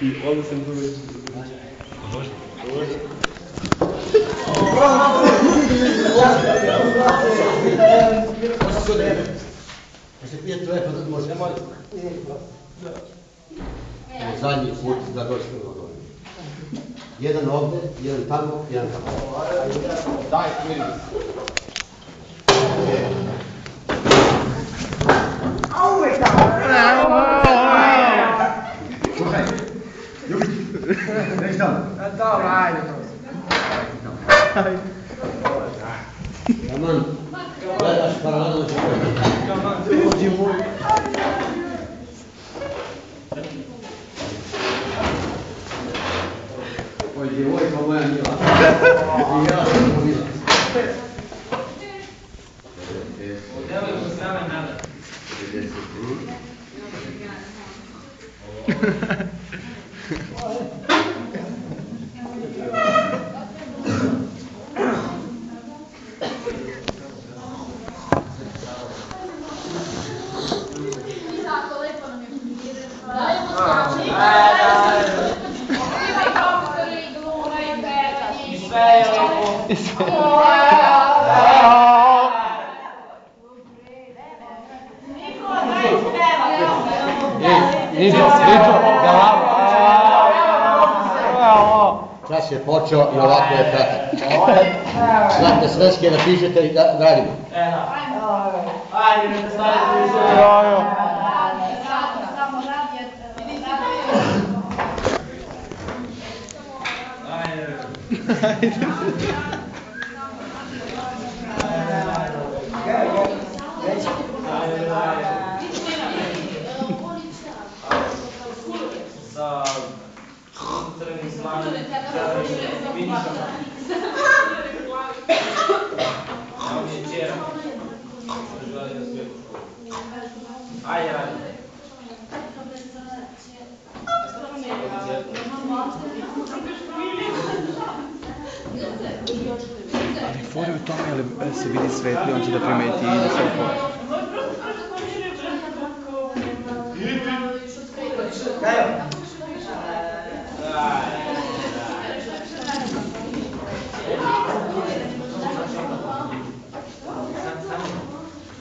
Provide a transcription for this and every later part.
I onda sam tu već... Može? Može. Može se odrebe. Može se pije tvoje, pa da može. Zadnji put da dođete do dole. Jedan ovdje, jedan tamo, jedan tamo. Daj, vidi. A uvijek tamo. Slušaj, Ljubić, neći tamo. Dobro, ajde. Taman, gledaš paralelno će pojeti. Dođi moj. Oj, djevojka moja mila. I ja sam to mila. Devojko s nama nada. 53. Čas je počeo i ovako je kratak. Znate sveske napišete i da radimo. Ajde, ne stavite više. Sa crvenim slanom, vinišom. Ovo mi je čera. Želim da sve u školu. Ajde, radi. Ali fora u tome, ali se vidi svetli, on će da primeti i da se upoje.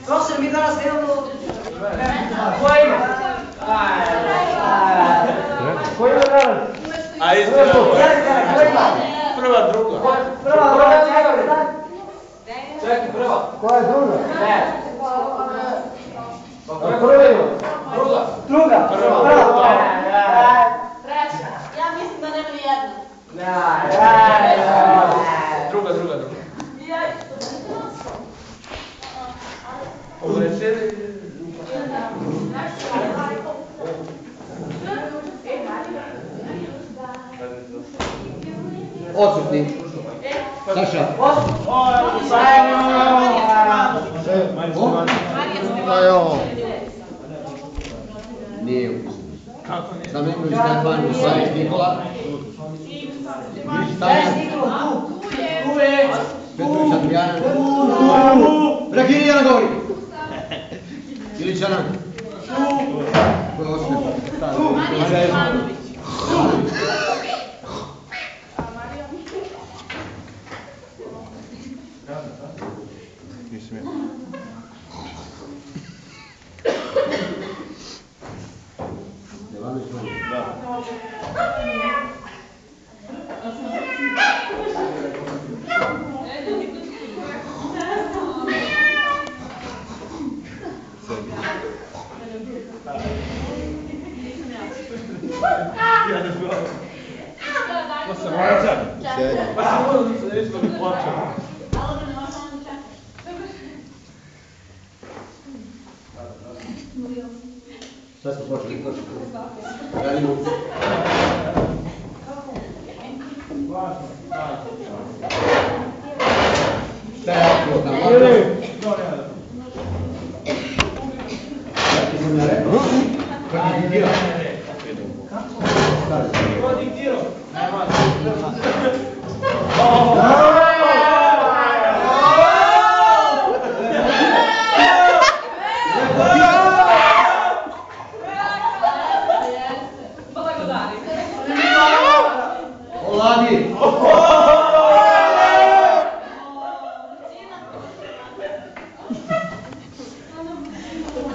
To se mi danas nemamo... Koje ime? Koje ime danas? Ajde, prva, druga. Prva, druga, čekaj, prva. Koja je druga? Ne. Prva ima? Druga. Druga? Prva. Treća. Ja mislim da nema ni jedna. Druga. Ovo je sve... Odsutni. Saša. Nije upisano. Znamenković Stefan, Savić Nikola. Petrović Adrijana. Prekini Jana govori. Ilić Ana. Ko je osmeh? Nisam ja. Jovanović Manje. Sad smo počeli prošli. Radimo. Šta je ovo tamo? Kako sam ja rekao? Kako je diktirao? Ko diktirao? Благодарим.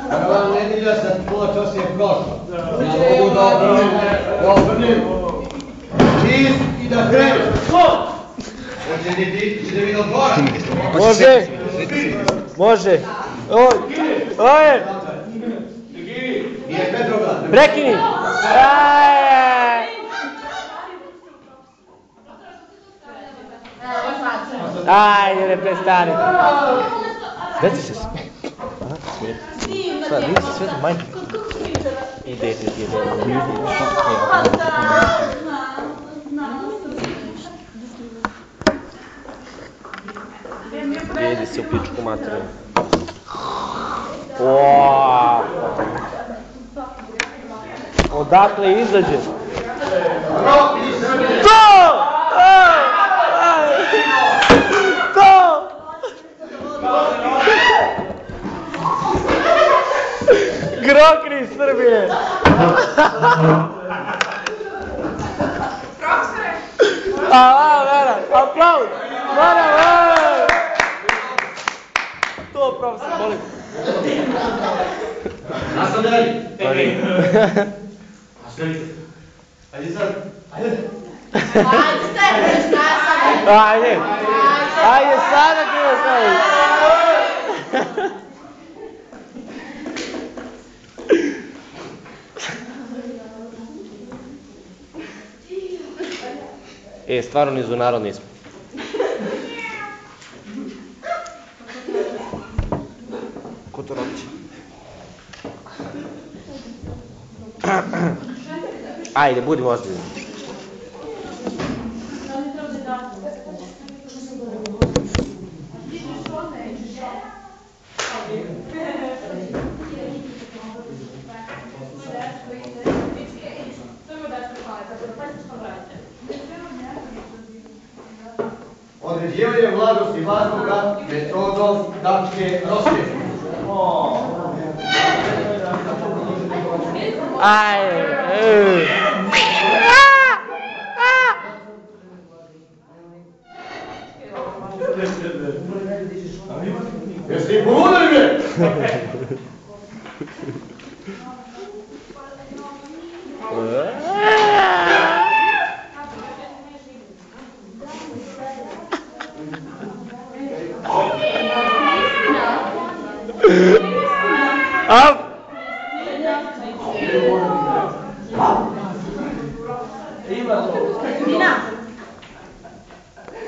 Prva nedelja sa pola časa je prošla. Ja mogu da obrnem čist i da krenem. Hoće li da mi odgovaram? Može! Može! Oj! Oj! Nije Petrograd. Prekini! Ajde, ne prestani. Deci se smije. Šta, vidi se sve za majke. Ide. Vidi se u pičku materiju. Odakle izađe? To! To! Grokni Srbije! Profesore! Vera, aplauz! Vera! To, profesor, molim. Nastavljaj! Ajde sad. Ajde ste, šta sad? Ajde, sada krivo stavi. Stvarno nizu narod nismo. Ko to robiće? Ajde, budimo ozbiljni. Određivanje vlažnosti vazduha metodom Dačke Roske. Ajde. Jesi li poludili me?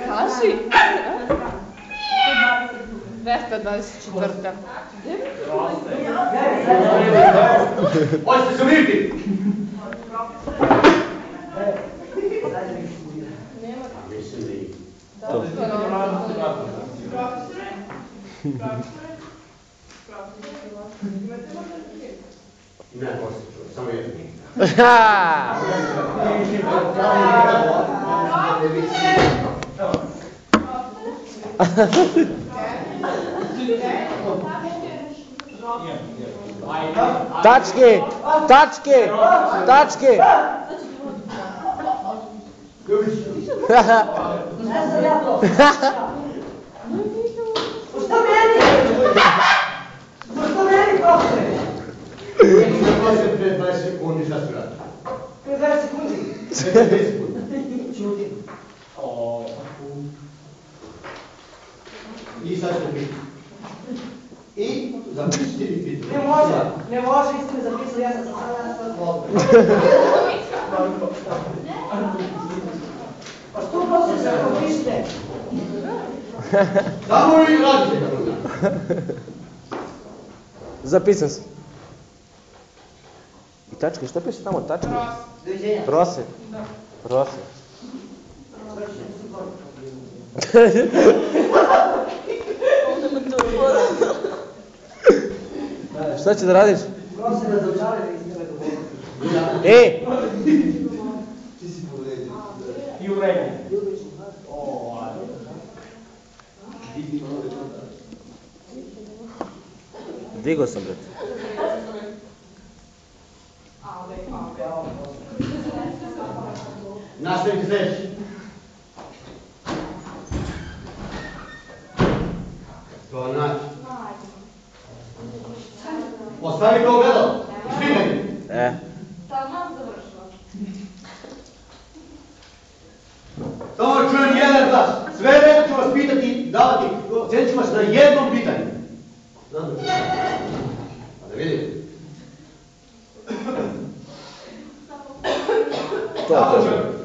Kaži. 224. Hoćete se umiriti? Ne, samo jedno. Tačke! Tačke! Tačke! Pre 20 sekundi šta su radili? Pre 20 sekundi? Pre 20 sekundi. Čutim. I sad ćete biti. I zapišite i pitu. Ne može, vi ste me zapisali, ja sam sada zvolio. Pa što poslije se propišite? Samo vi radite kako da. Zapisan sam. I tačke, šta piše tamo? Tačke? Doviđenja. Prose. Prose. Šta će da radiš? Prosim da dočare, vi ste me dovoljili. Ti si povredio. I u vremenu. Digo sam, brate. Nastavite sljedeći.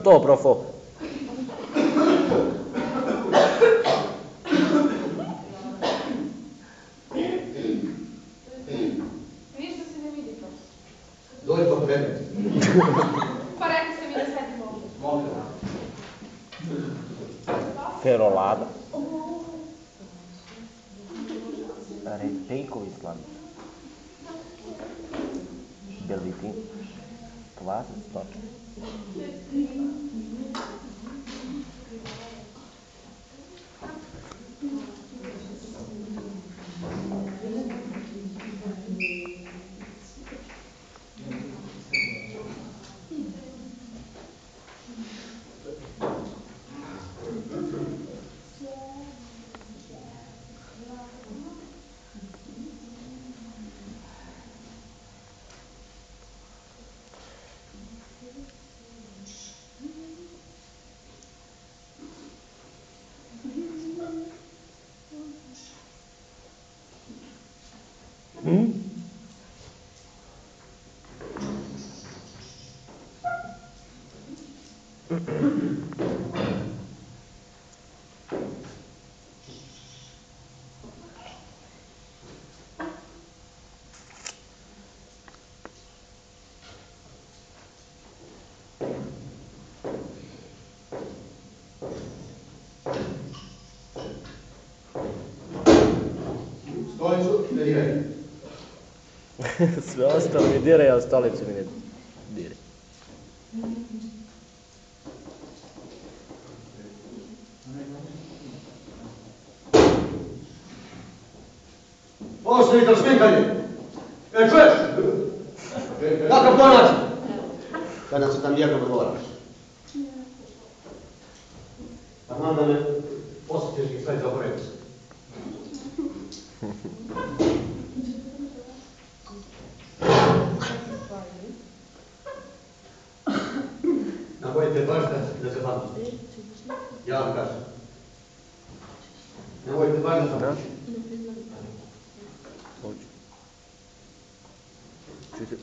To profo. Ništa se ne vidi prosto. Dođi po predmet. Pa rekli ste mi da sedim ovdje. Može. Ferolada. Repejkovi slanci. Belvitin. Kvasni stočan. Stolicu ne diraj. Sve ostalo mi diraj, a stolicu mi ne diraj. Posljedno sminkanje. Čuješ? Kakav to način? Kada se tam jednom odgovaraš. A znam da me posjećeš i sve zaboraviti. Nemojte baš da se vam. Ja vam kažem. Nemojte baš da se vam.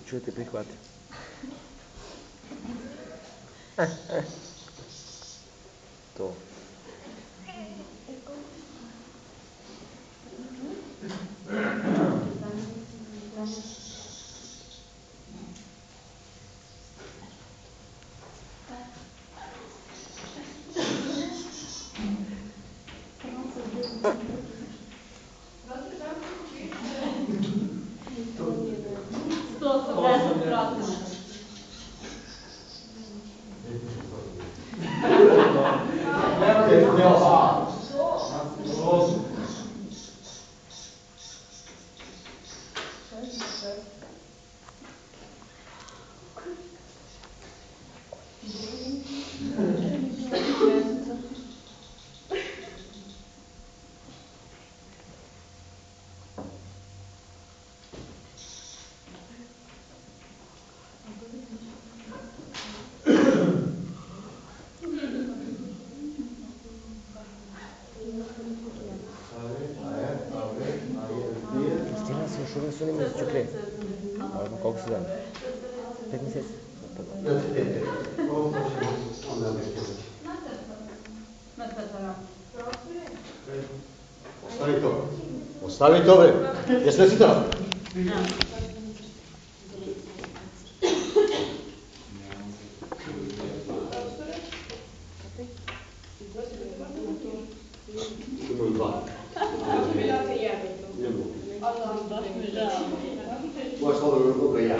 Čuj te prihvati. To. Su ne mjeseci ću krenuti. Koliko si dana? 5 mjeseci? Ostavi to. Ostavi to, bre. Jesi li sitala? Imam dva. Ne mogu. Možeš slobodno ruka i ja.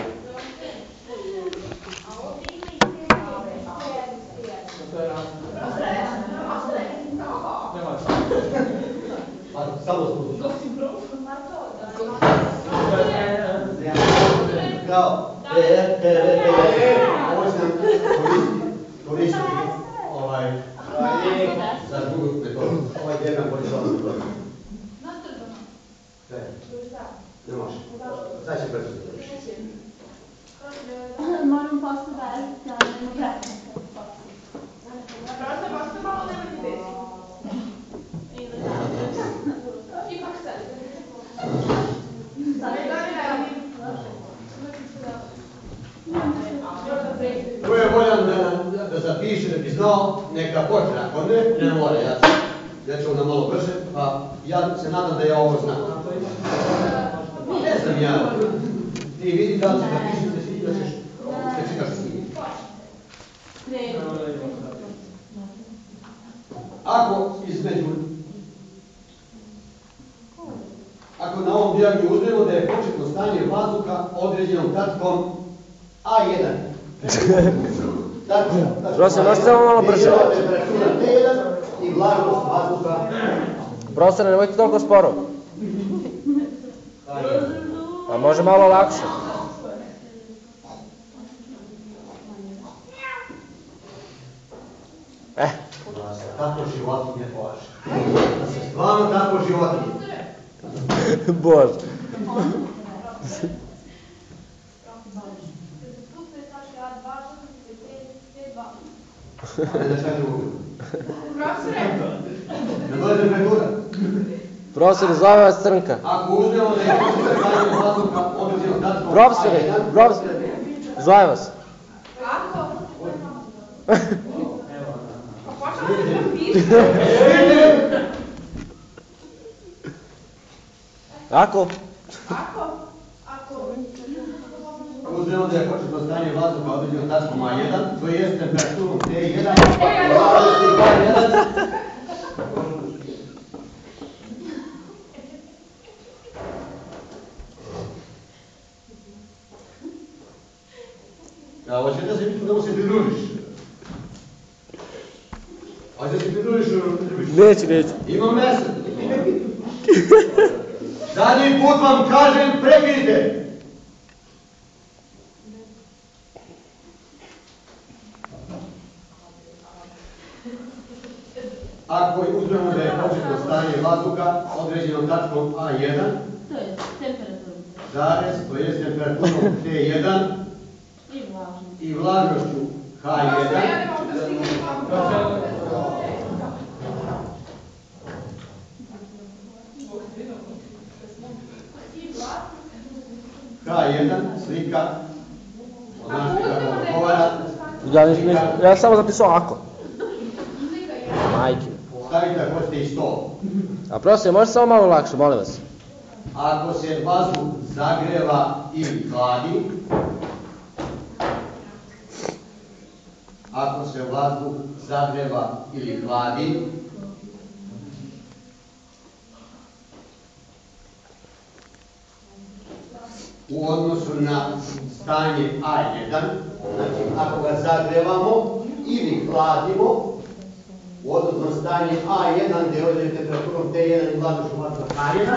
Samo slušaj. Kao, ovo će nam koristiti za drugu metodu. Ovaj jedan koristi ovu metodu. Ne može. Sad će brzo da dođeš. Moram posle da nemo vremena. Prosto malo nemojte desiti. Ipak sad. Sad je da ne radim. Još da pređe. ko je voljan da zapiše, da bi znao, neka počne, ako ne mora, ja ću onda malo brže, pa ja se nadam da ja ovo znam. Ne znam ja, ti vidi da li ćeš zapišiti, da ćeš čitaš s njim. Ako na ovom dijagrammu uzmemo da je početno stanje vazduha određenom tačkom A1. Profesor, možete samo malo brže? Temperatura T1 i vlažnost vazduha. Profesor, nemojte toliko sporo. A može malo lakše. Tako životinje plaže. Da se stvarno tako životinje. Bože. Ne znaš kaj drugo. Ne dođe temperatura. Profesor, zove vas Crnka. Ako uzmemo da je početno stanje vazduha određenom tačkom Profesore, zove vas. Ako? Uzmemo da je početno stanje vazduha određenom tačkom A1, to je temperaturom T1, hoće da mu se pridružiš. Hoće da se pridružiš u... Neću. Imam mjesto. Zadnji put vam kažem, prekinite. Ako uzmemo da je početno stanje vazduha određenom tačkom A1, to je temperaturom T1 i vlažnošću H1, H1, slika, znači kako odgovara. Ja sam samo zapisao ako. Majke. Stavite ako ste i 100. A profesor, može samo malo lakše, molim vas. Ako se vazduh zagreva ili hladi, u odnosu na stanje A1, znači ako ga zagrevamo ili hladimo, u odnosu na stanje A1 gdje je određen temperaturom T1 i vlažnošću vazduha H1,